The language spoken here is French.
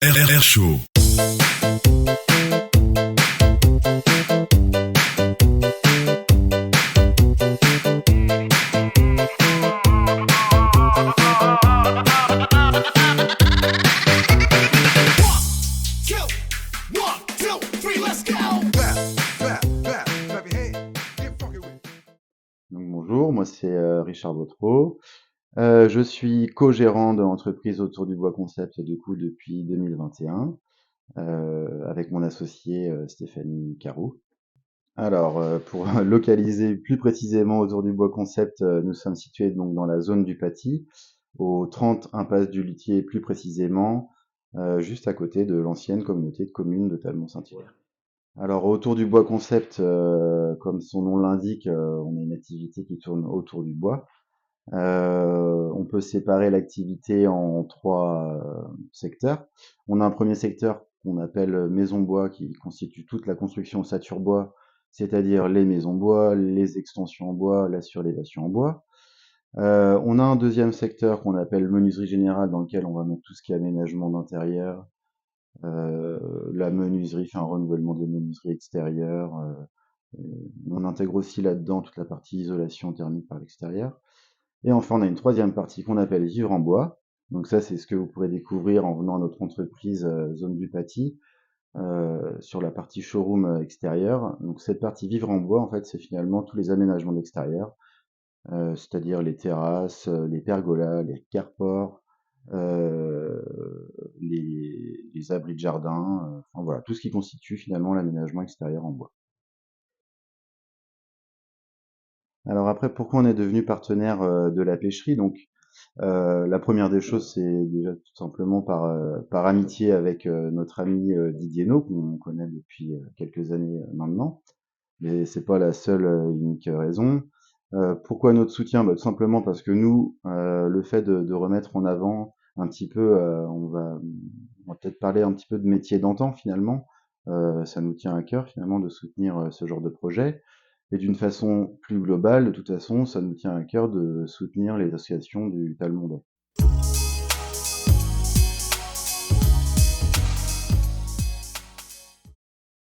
Air Show. Donc bonjour, moi c'est Richard Vautreau. Je suis co-gérant de l'entreprise Autour du Bois Concept du coup depuis 2021 avec mon associé Stéphanie Carou. Alors pour localiser plus précisément Autour du Bois Concept, nous sommes situés donc dans la zone du Paty, au 30 impasse du Luthier plus précisément, juste à côté de l'ancienne communauté de communes de Talmont-Saint-Hilaire. Alors Autour du Bois Concept, comme son nom l'indique, on a une activité qui tourne autour du bois. On peut séparer l'activité en trois secteurs. On a un premier secteur qu'on appelle maison bois qui constitue toute la construction ossature bois, c'est-à-dire les maisons bois, les extensions en bois, la surélévation en bois. On a un deuxième secteur qu'on appelle menuiserie générale dans lequel on va mettre tout ce qui est aménagement d'intérieur, la menuiserie, enfin renouvellement des menuiseries extérieures. On intègre aussi là-dedans toute la partie isolation thermique par l'extérieur. Et enfin, on a une troisième partie qu'on appelle vivre en bois. Donc ça, c'est ce que vous pourrez découvrir en venant à notre entreprise Zone du Paty, sur la partie showroom extérieure. Donc cette partie vivre en bois, en fait, c'est finalement tous les aménagements d'extérieur, c'est-à-dire les terrasses, les pergolas, les carports, euh, les abris de jardin, enfin voilà, tout ce qui constitue finalement l'aménagement extérieur en bois. Alors après, pourquoi on est devenu partenaire de la pêcherie? Donc la première des choses, c'est déjà tout simplement par amitié avec notre ami Didier No, qu'on connaît depuis quelques années maintenant. Mais c'est pas la seule unique raison. Pourquoi notre soutien? Bah, tout simplement parce que nous, le fait de remettre en avant un petit peu, on va peut-être parler un petit peu de métier d'antan finalement. Ça nous tient à cœur finalement de soutenir ce genre de projet. Et d'une façon plus globale, de toute façon, ça nous tient à cœur de soutenir les associations du Talmondais.